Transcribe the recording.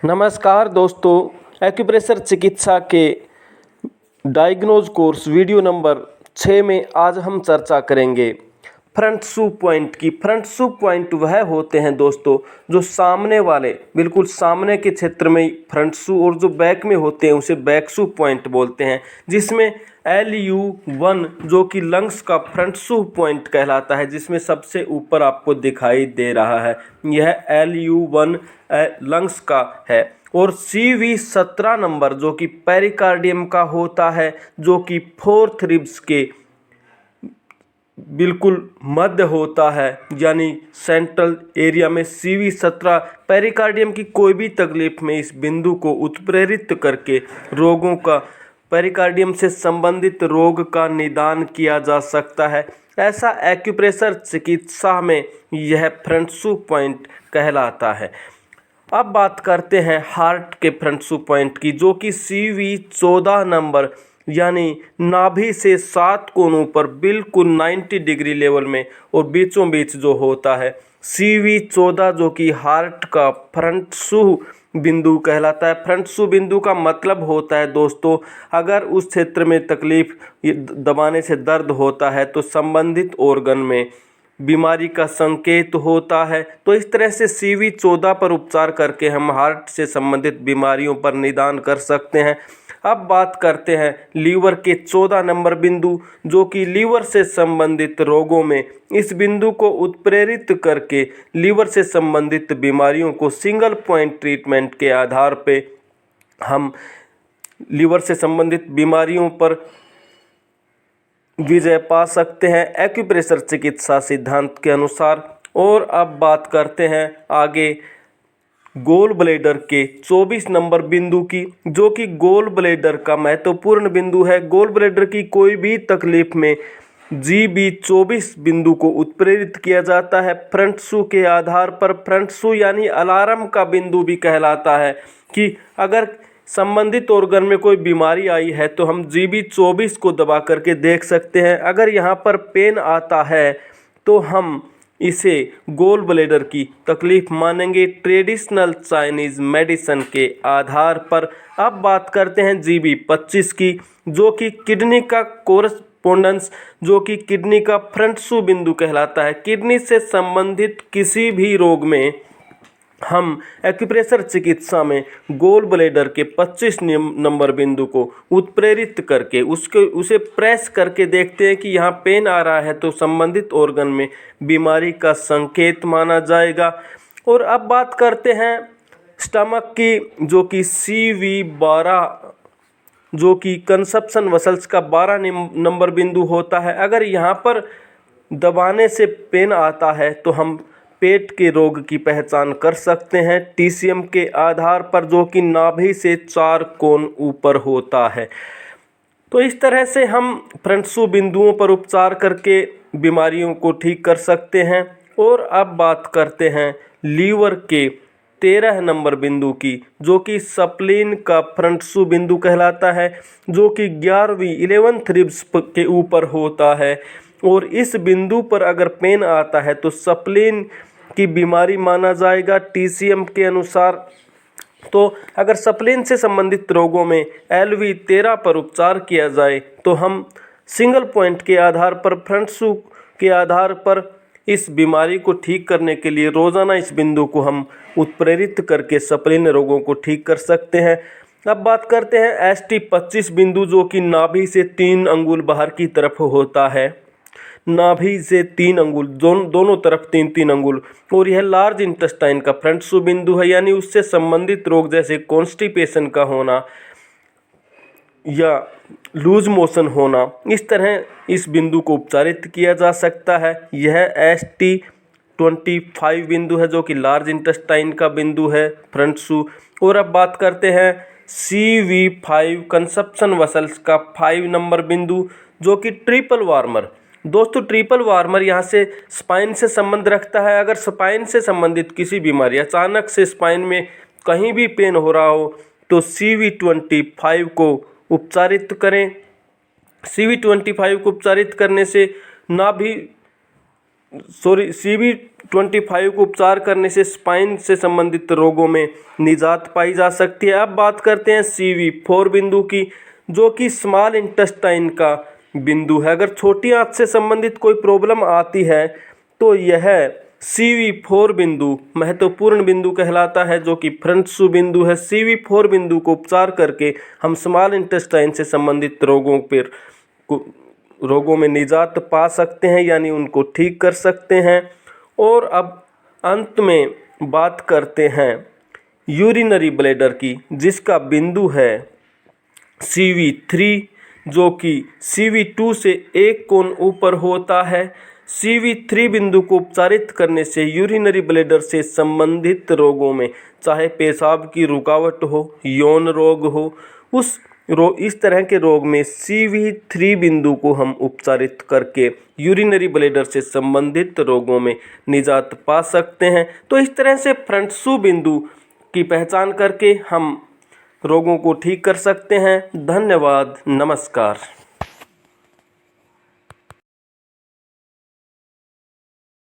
नमस्कार दोस्तों, एक्यूप्रेशर चिकित्सा के डायग्नोज कोर्स वीडियो नंबर 6 में आज हम चर्चा करेंगे फ्रंट शू पॉइंट की। फ्रंट शू पॉइंट वह होते हैं दोस्तों जो सामने वाले, बिल्कुल सामने के क्षेत्र में फ्रंट शू, और जो बैक में होते हैं उसे बैक शू पॉइंट बोलते हैं, जिसमें LU1 जो कि लंग्स का फ्रंट शू पॉइंट कहलाता है, जिसमें सबसे ऊपर आपको दिखाई दे रहा है, यह LU1 लंग्स का है। और CV17 नंबर जो कि पेरिकार्डियम का होता है, जो कि फोर्थ रिब्स के बिल्कुल मध्य होता है, यानी सेंट्रल एरिया में CV17 पेरिकार्डियम की कोई भी तकलीफ में इस बिंदु को उत्प्रेरित करके रोगों का, पेरिकार्डियम से संबंधित रोग का निदान किया जा सकता है। ऐसा एक्यूप्रेशर चिकित्सा में यह फ्रंट शू पॉइंट कहलाता है। अब बात करते हैं हार्ट के फ्रंट शू पॉइंट की, जो कि CV14 नंबर यानी नाभि से 7 कोनों पर बिल्कुल 90 डिग्री लेवल में और बीचों बीच जो होता है, CV14 जो कि हार्ट का फ्रंट शू बिंदु कहलाता है। फ्रंट शू बिंदु का मतलब होता है दोस्तों, अगर उस क्षेत्र में तकलीफ, दबाने से दर्द होता है तो संबंधित ऑर्गन में बीमारी का संकेत होता है। तो इस तरह से CV14 पर उपचार करके हम हार्ट से संबंधित बीमारियों पर निदान कर सकते हैं। अब बात करते हैं लीवर के 14 नंबर बिंदु, जो कि लीवर से संबंधित रोगों में इस बिंदु को उत्प्रेरित करके लीवर से संबंधित बीमारियों को सिंगल पॉइंट ट्रीटमेंट के आधार पे हम लीवर से संबंधित बीमारियों पर विजय पा सकते हैं एक्यूप्रेशर चिकित्सा सिद्धांत के अनुसार। और अब बात करते हैं आगे गोल ब्लैडर के 24 नंबर बिंदु की, जो कि गोल ब्लैडर का महत्वपूर्ण बिंदु है। गोल ब्लैडर की कोई भी तकलीफ में GB24 बिंदु को उत्प्रेरित किया जाता है फ्रंट शू के आधार पर। फ्रंट शू यानी अलार्म का बिंदु भी कहलाता है कि अगर संबंधित ऑर्गन में कोई बीमारी आई है तो हम GB24 को दबा करके देख सकते हैं। अगर यहाँ पर पेन आता है तो हम इसे गोल ब्लैडर की तकलीफ मानेंगे ट्रेडिशनल चाइनीज मेडिसिन के आधार पर। अब बात करते हैं GB25 की, जो कि किडनी का कोरस्पोंडेंस, जो कि किडनी का फ्रंट शू बिंदु कहलाता है। किडनी से संबंधित किसी भी रोग में हम एक्यूप्रेशर चिकित्सा में गोल ब्लैडर के 25 नंबर बिंदु को उत्प्रेरित करके उसे प्रेस करके देखते हैं कि यहाँ पेन आ रहा है तो संबंधित ऑर्गन में बीमारी का संकेत माना जाएगा। और अब बात करते हैं स्टमक की, जो कि CV12 जो कि कंसप्शन वसल्स का 12 नंबर बिंदु होता है। अगर यहाँ पर दबाने से पेन आता है तो हम पेट के रोग की पहचान कर सकते हैं TCM के आधार पर, जो कि नाभि से 4 कोण ऊपर होता है। तो इस तरह से हम फ्रंट शू बिंदुओं पर उपचार करके बीमारियों को ठीक कर सकते हैं। और अब बात करते हैं लीवर के 13 नंबर बिंदु की, जो कि स्प्लीन का फ्रंट शू बिंदु कहलाता है, जो कि 11th रिब्स के ऊपर होता है। और इस बिंदु पर अगर पेन आता है तो स्प्लीन की बीमारी माना जाएगा TCM के अनुसार। तो अगर स्प्लीन से संबंधित रोगों में LV13 पर उपचार किया जाए तो हम सिंगल पॉइंट के आधार पर, फ्रंट शू के आधार पर इस बीमारी को ठीक करने के लिए रोजाना इस बिंदु को हम उत्प्रेरित करके स्प्लीन रोगों को ठीक कर सकते हैं। अब बात करते हैं ST25 बिंदु, जो कि नाभि से 3 अंगुल बाहर की तरफ होता है। नाभि से 3 अंगुल, दोनों तरफ 3-3 अंगुल, और यह लार्ज इंटेस्टाइन का फ्रंट शू बिंदु है, यानी उससे संबंधित रोग जैसे कॉन्स्टिपेशन का होना या लूज मोशन होना, इस तरह इस बिंदु को उपचारित किया जा सकता है। यह ST25 बिंदु है, जो कि लार्ज इंटेस्टाइन का बिंदु है फ्रंट शू। और अब बात करते हैं CV5 कंसप्शन वसल्स का 5 नंबर बिंदु, जो कि ट्रिपल वार्मर। दोस्तों ट्रिपल वार्मर यहाँ से स्पाइन से संबंध रखता है। अगर स्पाइन से संबंधित किसी बीमारी, अचानक से स्पाइन में कहीं भी पेन हो रहा हो तो CV25 को उपचारित करें। CV25 को उपचारित करने से नाभि CV25 को उपचार करने से स्पाइन से संबंधित रोगों में निजात पाई जा सकती है। अब बात करते हैं CV4 बिंदु की, जो कि स्मॉल इंटेस्टाइन का बिंदु है। अगर छोटी आंत से संबंधित कोई प्रॉब्लम आती है तो यह CV4 बिंदु महत्वपूर्ण बिंदु कहलाता है, जो कि फ्रंटसु बिंदु है। CV4 बिंदु को उपचार करके हम स्मॉल इंटेस्टाइन से संबंधित रोगों में निजात पा सकते हैं, यानी उनको ठीक कर सकते हैं। और अब अंत में बात करते हैं यूरिनरी ब्लैडर की, जिसका बिंदु है CV3, जो कि CV2 से एक कोण ऊपर होता है। CV3 बिंदु को उपचारित करने से यूरिनरी ब्लैडर से संबंधित रोगों में, चाहे पेशाब की रुकावट हो, यौन रोग हो, इस तरह के रोग में CV3 बिंदु को हम उपचारित करके यूरिनरी ब्लैडर से संबंधित रोगों में निजात पा सकते हैं। तो इस तरह से फ्रंटसु बिंदु की पहचान करके हम रोगों को ठीक कर सकते हैं। धन्यवाद, नमस्कार।